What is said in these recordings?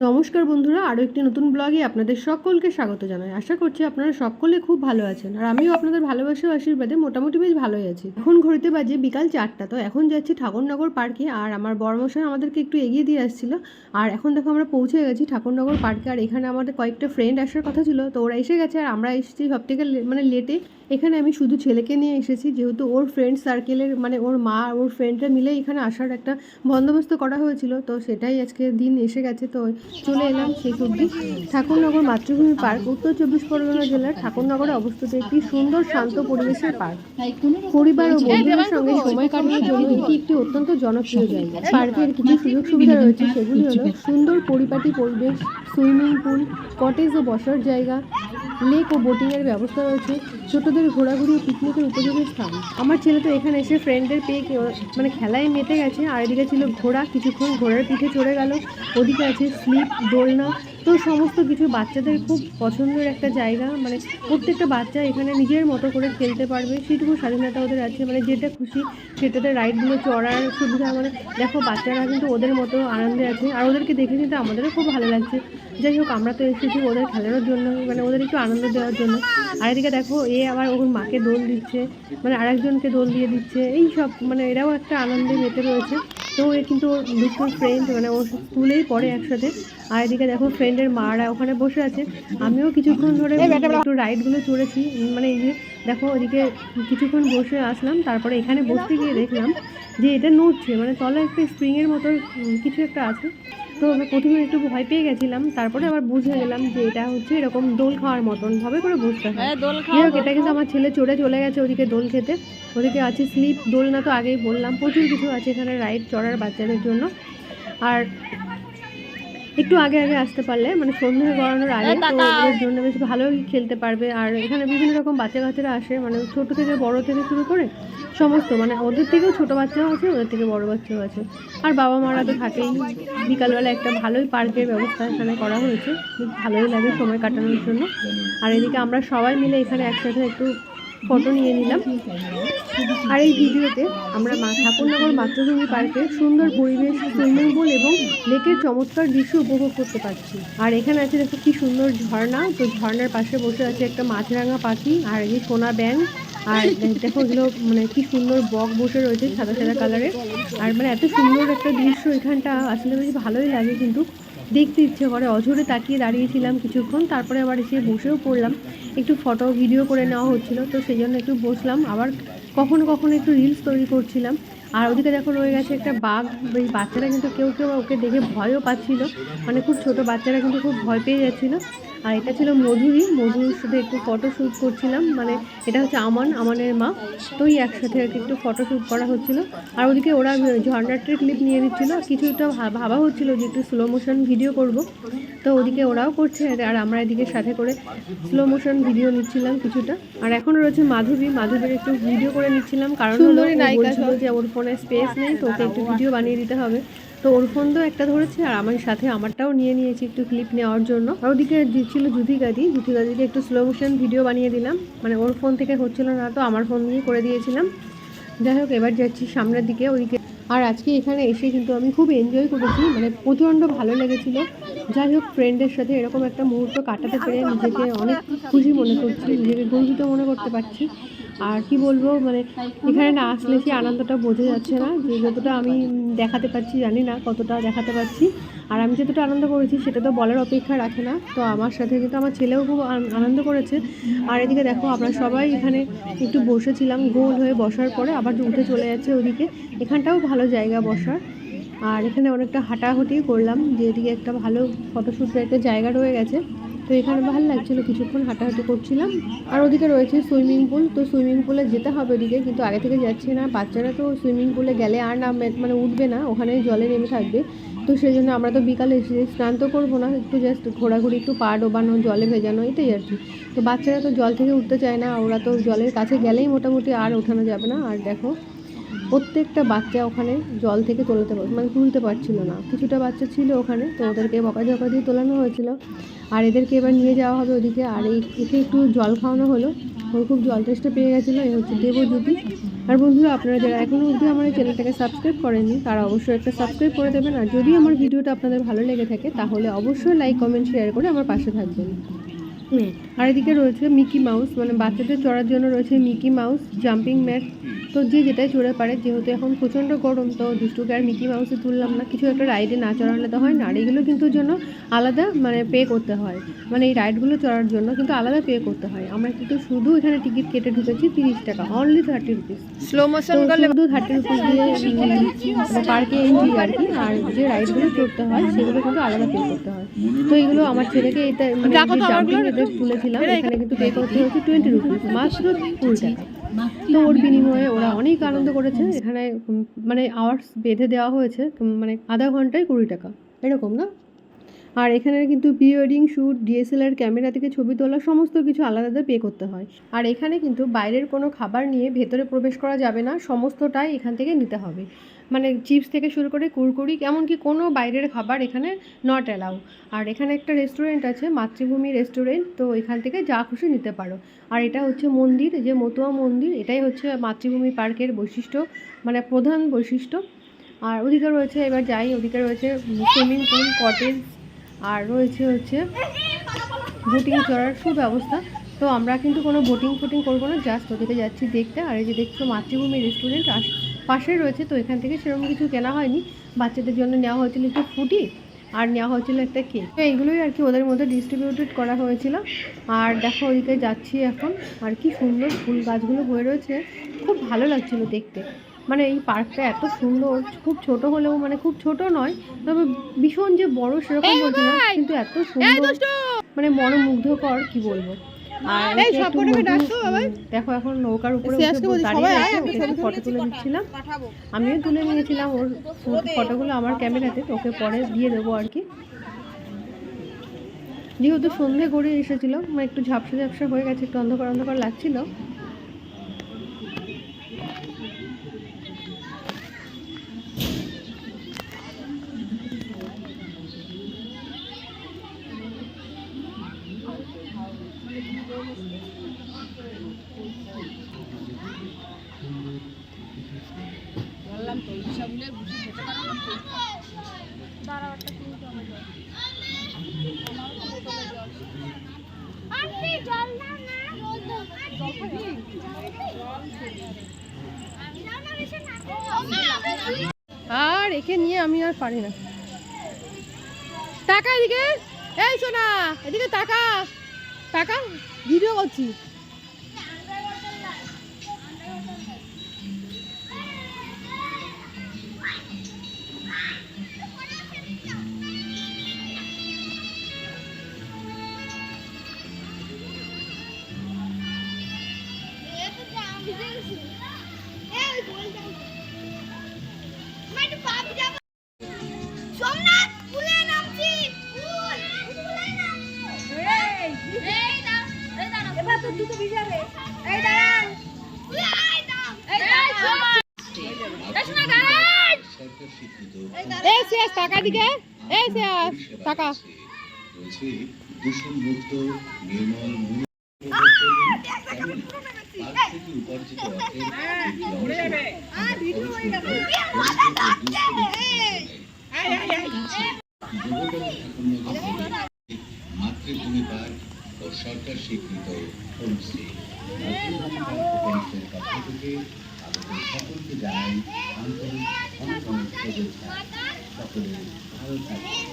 নমস্কার বন্ধুরা, আরও একটি নতুন ব্লগে আপনাদের সকলকে স্বাগত জানাই। আশা করছি আপনারা সকলে খুব ভালো আছেন, আর আমিও আপনাদের ভালোবাসা ও আশীর্বাদে মোটামুটি বেশ ভালোই আছি। এখন ঘড়িতে বাজে বিকাল 4টা। তো এখন যাচ্ছি ঠাকুরনগর পার্কে, আর আমার বড়মশাই আমাদেরকে একটু এগিয়ে দিয়ে আসছিল। আর এখন দেখো আমরা পৌঁছে গেছি ঠাকুরনগর পার্কে, আর এখানে আমাদের কয়েকটা ফ্রেন্ড আসার কথা ছিল, তো ওরা এসে গেছে আর আমরা এসেছি সব থেকে লেটে। এখানে আমি শুধু ছেলেকে নিয়ে এসেছি, যেহেতু ওর ফ্রেন্ড সার্কেলের ওর মা আর ওর ফ্রেন্ডরা মিলে এখানে আসার একটা বন্দোবস্ত করা হয়েছিল, তো সেটাই আজকে দিন এসে গেছে। তো চলে এলাম সেই অবধি। ঠাকুরনগর মাতৃভূমি পার্ক উত্তর 24 পরগনা জেলার ঠাকুরনগরে অবস্থিত একটি সুন্দর শান্ত পরিবেশের পার্ক। পরিবার ও বন্ধুদের সঙ্গে সময় কাটানোর জন্য এটি একটি অত্যন্ত জনপ্রিয় জায়গা। পার্কের কিছু সুযোগ সুবিধা রয়েছে, সেগুলি হলো সুন্দর পরিপাটি পরিবেশ, সুইমিং পুল, কটেজ ও বসার জায়গা, লেক ও বোটিংয়ের ব্যবস্থা রয়েছে, ছোটদের ঘোরাঘুরি ও পিকনিকের উপযোগী স্থান। আমার ছেলে তো এখানে এসে ফ্রেন্ডদের পেয়ে খেলায় মেতে গেছে, আর এদিকে ছিল ঘোড়া, কিছুক্ষণ ঘোড়ার পিঠে চড়ে গেল। ওদিকে আছে স্লিপ, দোলনা, তো সমস্ত কিছু বাচ্চাদের খুব পছন্দের একটা জায়গা। প্রত্যেকটা বাচ্চা এখানে নিজের মতো করে খেলতে পারবে, সেটুকু স্বাধীনতা ওদের আছে। যেটা খুশি সেটাতে রাইডগুলো চড়ার সুবিধা। দেখো বাচ্চারা কিন্তু ওদের মতো আনন্দে আছে, আর ওদেরকে দেখে কিন্তু আমাদেরও খুব ভালো লাগছে। যাই হোক, আমরা তো এসেছি ওদের খেলানোর জন্য, ওদের একটু আনন্দ দেওয়ার জন্য। আর এদিকে দেখো আবার ওর মাকে দোল দিচ্ছে, আরেকজনকে দোল দিয়ে দিচ্ছে, এই সব এরাও একটা আনন্দে মেতে রয়েছে। তো কিন্তু ওর দুটো ফ্রেন্ড ওর স্কুলেই পড়ে একসাথে। আর এদিকে দেখো ফ্রেন্ডের মারা ওখানে বসে আছে। আমিও কিছুক্ষণ ধরে একটু রাইডগুলো চড়েছি। এই যে দেখো ওদিকে কিছুক্ষণ বসে আসলাম, তারপরে এখানে বসতে গিয়ে দেখলাম যে এটা নড়ছে, তলায় একটা স্প্রিংয়ের মতো কিছু একটা আছে। তো প্রথমে একটু ভয় পেয়ে গেছিলাম, তারপরে আবার বুঝে গেলাম যে এটা হচ্ছে এরকম দোল খাওয়ার মতন ভাবে করে বসতে হয়। এটা কিন্তু আমার ছেলে চলে গেছে ওদিকে দোল খেতে। ওদিকে আছে স্লিপ, দোলনা তো আগেই বললাম, প্রচুর কিছু আছে এখানে রাইড চড়ার বাচ্চাদের জন্য। আর একটু আগে আসতে পারলে সন্ধ্যে গড়ানোর আগে তো ওদের জন্য বেশ ভালোই খেলতে পারবে। আর এখানে বিভিন্ন রকম বাচ্চা কাচ্চারা আসে, ছোট থেকে বড় থেকে শুরু করে সমস্ত, ওদের থেকেও ছোট বাচ্চাও আছে, ওদের থেকে বড় বাচ্চাও আছে। আর বাবা মারা তো থাকেই। বিকালবেলা একটা ভালোই পার্কের ব্যবস্থা এখানে করা হয়েছে, ভালোই লাগে সময় কাটানোর জন্য। আর এদিকে আমরা সবাই মিলে এখানে একসাথে একটু ফটো নিয়ে নিলাম। আর এই ভিডিওতে আমরা ঠাকুরনগর মাতৃভূমি পার্কের সুন্দর পরিবেশ, সুইমিং পুল এবং লেকের চমৎকার দৃশ্য উপভোগ করতে পারছি। আর এখানে আছে দেখো কি সুন্দর ঝর্ণা, তো ঝর্ণার পাশে বসে আছে একটা মাছরাঙা পাখি, আর এই সোনা ব্যাঙ। আর দেখো এগুলো কি সুন্দর বক বসে রয়েছে সাদা সাদা কালারের। আর এত সুন্দর একটা দৃশ্য এখানটা, আসলে বেশ ভালোই লাগে, কিন্তু দেখতে ইচ্ছে করে। অঝরে তাকিয়ে দাঁড়িয়েছিলাম কিছুক্ষণ, তারপরে আবার এসে বসেও পড়লাম। একটু ফটো ভিডিও করে নেওয়া হচ্ছিলো, তো সেই জন্য একটু বসলাম। আবার কখনো কখনো একটু রিলস তৈরি করছিলাম। আর ওদিকে দেখো রয়ে গেছে একটা বাঘ। এই বাচ্চারা কিন্তু কেউ কেউ ওকে দেখে ভয়ও পাচ্ছিল, খুব ছোট বাচ্চারা কিন্তু খুব ভয় পেয়ে যাচ্ছিলো। আর এটা ছিল মধুর সাথে একটু ফটো শ্যুট করছিলাম। এটা হচ্ছে আমানের মা। তো একসাথে আর কি একটু ফটো শ্যুট করা হচ্ছিলো। আর ওদিকে ওরা ঝর্ণাটির ক্লিপ নিয়ে দিচ্ছিলো। কিছুটা ভাবা হচ্ছিলো যে একটু স্লো মোশন ভিডিও করব, তো ওদিকে ওরাও করছে, আর আমরা এদিকে সাথে করে স্লো মোশন ভিডিও নিচ্ছিলাম কিছুটা। আর এখন রয়েছে মাধবীর একটু ভিডিও করে নিচ্ছিলাম, কারণ বলছিল যে ওর ফোনে স্পেস নেই, তো ওকে একটু ভিডিও বানিয়ে দিতে হবে। তো ওর ফোন তো একটা ধরেছে, আর আমার সাথে আমারটাও নিয়ে নিয়েছি একটু ক্লিপ নেওয়ার জন্য। আর ওদিকে দিচ্ছিল জুথিকাদিকে একটু স্লো মোশন ভিডিও বানিয়ে দিলাম। ওর ফোন থেকে হচ্ছিল না, তো আমার ফোন দিয়ে করে দিয়েছিলাম। যাই হোক, এবার যাচ্ছি সামনের দিকে ওদিকে। আর আজকে এখানে এসে কিন্তু আমি খুব এনজয় করেছি, প্রচণ্ড ভালো লেগেছিলো। যাই হোক, ফ্রেন্ডের সাথে এরকম একটা মুহূর্ত কাটাতে পেরে নিজেকে অনেক খুশি মনে করছি, নিজেকে গর্বিত মনে করতে পারছি। আর কি বলবো, এখানে না আসলে সেই আনন্দটা বোঝা যাচ্ছে না, যে যতটা আমি দেখাতে পারছি জানি না কতটা দেখাতে পারছি। আর আমি যতটা আনন্দ করেছি সেটা তো বলার অপেক্ষা রাখে না। তো আমার সাথে কিন্তু আমার ছেলেও খুব আনন্দ করেছে। আর এদিকে দেখো আমরা সবাই এখানে একটু বসেছিলাম, গোল হয়ে বসার পরে আবার উঠে চলে যাচ্ছে ওদিকে। এখানটাও ভালো জায়গা বসার। আর এখানে অনেকটা হাঁটাহুটি করলাম, যে এদিকে একটা ভালো ফটোশ্যুটের একটা জায়গা রয়ে গেছে, তো এখানে ভালো লাগছিলো, কিছুক্ষণ হাঁটাহাঁটি করছিলাম। আর ওদিকে রয়েছে সুইমিং পুল, তো সুইমিং পুলে যেতে হবে ওদিকে, কিন্তু আগে থেকে যাচ্ছি না। বাচ্চারা তো সুইমিং পুলে গেলে আর উঠবে না, ওখানে জলে নেমে থাকবে। তো সেই জন্য আমরা তো বিকালে এসে স্নান তো করবো না, একটু জাস্ট ঘোরাঘুরি, একটু পা ডোবানো, জলে ভেজানো, এটাই আর কি। তো বাচ্চারা তো জল থেকে উঠতে চায় না, ওরা তো জলের কাছে গেলেই মোটামুটি আর ওঠানো যাবে না। আর দেখো প্রত্যেকটা বাচ্চা ওখানে জল থেকে তুলতে পারছিল না। কিছুটা বাচ্চা ছিল ওখানে, তো ওদেরকে বকাঝকা দিয়ে তোলানো হয়েছিল। আর এদেরকে এবার নিয়ে যাওয়া হবে ওদিকে। আর একে একটু জল খাওয়ানো হলো, ওর খুব জল তেষ্টা পেয়ে গেছিলো। এ হচ্ছে দেবজ্যোতি। আর বন্ধুরা, আপনারা যারা এখনও অবধি আমার এই চ্যানেলটাকে সাবস্ক্রাইব করেননি তারা অবশ্যই একটা সাবস্ক্রাইব করে দেবেন। আর যদি আমার ভিডিওটা আপনাদের ভালো লেগে থাকে তাহলে অবশ্যই লাইক, কমেন্ট, শেয়ার করে আমার পাশে থাকবেন। আর এদিকে রয়েছে মিকি মাউস, মানে বাচ্চাদের চড়ার জন্য রয়েছে মিকি মাউস জাম্পিং ম্যাট। তো যে যেটাই চড়ে পারে, যেহেতু এখন প্রচণ্ড গরম, তো দুষ্টুকে আর মিকি মাউসে তুললাম না। কিছু একটা রাইডে না চড়ালে তো হয় না। আর এগুলো কিন্তু জন্য আলাদা মানে পে করতে হয়, মানে এই রাইডগুলো চড়ার জন্য কিন্তু আলাদা পে করতে হয়। আমরা কিন্তু শুধু এখানে টিকিট কেটে ঢুকেছি 30 টাকা, অনলি 30 রুপিস। স্লো মোশন করলে শুধু 30 রুপিস দিয়ে পার্কে এন্ট্রি আর কি। আর যে রাইডগুলো চড়তে হয় সেগুলো কিন্তু আলাদা পে করতে হয়। তো এগুলো আমার ছেলেকে এটা মানে জাম্পিং রেস তুলেছিলাম, এখানে কিন্তু পে করতে হচ্ছে 20 রুপিস, মাত্র 20 টাকা। তো ওর বিনিময়ে ওরা অনেক আনন্দ করেছে। এখানে মানে আওয়ার্স বেঁধে দেওয়া হয়েছে, মানে আধা ঘন্টায় 20 টাকা এরকম না। আর এখানে কিন্তু pre wedding shoot, DSLR camera থেকে ছবি তোলা সমস্ত কিছু আলাদা পে করতে হয়। আর এখানে কিন্তু বাইরের কোনো খাবার নিয়ে ভেতরে প্রবেশ করা যাবে না, সমস্তটাই এখান থেকে নিতে হবে। মানে চিপস থেকে শুরু করে কুরকুরি, এমনকি কোনো বাইরের খাবার এখানে নট অ্যালাউ। আর এখানে একটা রেস্টুরেন্ট আছে, মাতৃভূমি রেস্টুরেন্ট, তো এখান থেকে যা খুশি নিতে পারো। আর এটা হচ্ছে মন্দির, যে মতুয়া মন্দির, এটাই হচ্ছে মাতৃভূমি পার্কের বৈশিষ্ট্য, মানে প্রধান বৈশিষ্ট্য। আর ওদিকে রয়েছে, এবার যাই, ওদিকে রয়েছে সুইমিং পুল, কটেজ, আর রয়েছে হচ্ছে বোটিং চড়ার সুব্যবস্থা। তো আমরা কিন্তু কোনো বোটিং করবো না, জাস্ট ওদিকে যাচ্ছি দেখতে। আর এই যে দেখছো মাতৃভূমি রেস্টুরেন্ট পাশে রয়েছে, তো এখান থেকে সেরকম কিছু কেনা হয়নি। বাচ্চাদের জন্য নেওয়া হয়েছিল একটু ফুটি, আর নেওয়া হয়েছিল একটা কেক। তো এইগুলোই আর কি ওদের মধ্যে ডিস্ট্রিবিউটেড করা হয়েছিল। আর দেখো ওদিকে যাচ্ছি এখন। আর কি সুন্দর ফুল গাছগুলো হয়ে রয়েছে, খুব ভালো লাগছিল দেখতে। মানে এই পার্কটা এত সুন্দর, খুব ছোট হলেও, মানে খুব ছোট নয়, তবে ভীষণ যে বড় সেরকম বলছে না, কিন্তু এত সুন্দর, মানে মনোমুগ্ধকর, কি বলবো। আর দেখো এখন নৌকার উপরে ফটো তুলে দিচ্ছিলাম, আমিও তুলে নিয়েছিলাম ওর ফটোগুলো আমার ক্যামেরাতে, তো ওকে পরে দিয়ে দেবো আর কি। যেহেতু সন্ধে করে এসেছিলো, মানে একটু ঝাপসা ঝাপসা হয়ে গেছে, একটু অন্ধকার অন্ধকার লাগছিল। আর একে নিয়ে আমি আর পারি না। টাকা এদিকে, এই সোনা এদিকে টাকা, টাকা ভিডিও করছি। টাকা দিকে, এই টাকা দূষণমুক্ত নির্মল মাতৃভূমি পার্ক ও সরকার স্বীকৃত হোমস্টে। সকলকে জানাই আন্তরিক অনেক অনেক শুভেচ্ছা। সকলে ভালো থাকবেন,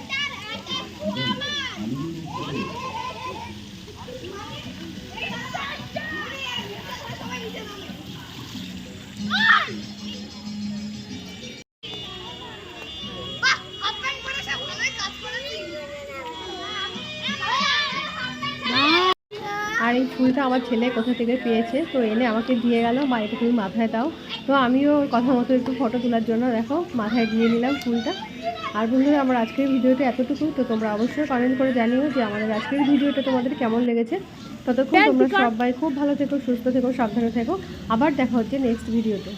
আর এই ফুলটা আমার ছেলে কোথা থেকে পেয়েছে, তো এনে আমাকে দিয়ে গেল, মা এটা তুমি মাথায় দাও। তো আমিও কথা মতো একটু ফটো তোলার জন্য দেখো মাথায় দিয়ে নিলাম ফুলটা। আর বন্ধুরা, আমার আজকের ভিডিওটা এতটুকু। তো তোমরা অবশ্যই কমেন্ট করে জানিও যে আমাদের আজকের ভিডিওটা তোমাদের কেমন লেগেছে। ততক্ষণ তোমরা সবাই খুব ভালো থেকো, সুস্থ থেকো, সাবধানে থেকো। আবার দেখা হচ্ছে নেক্সট ভিডিওতে।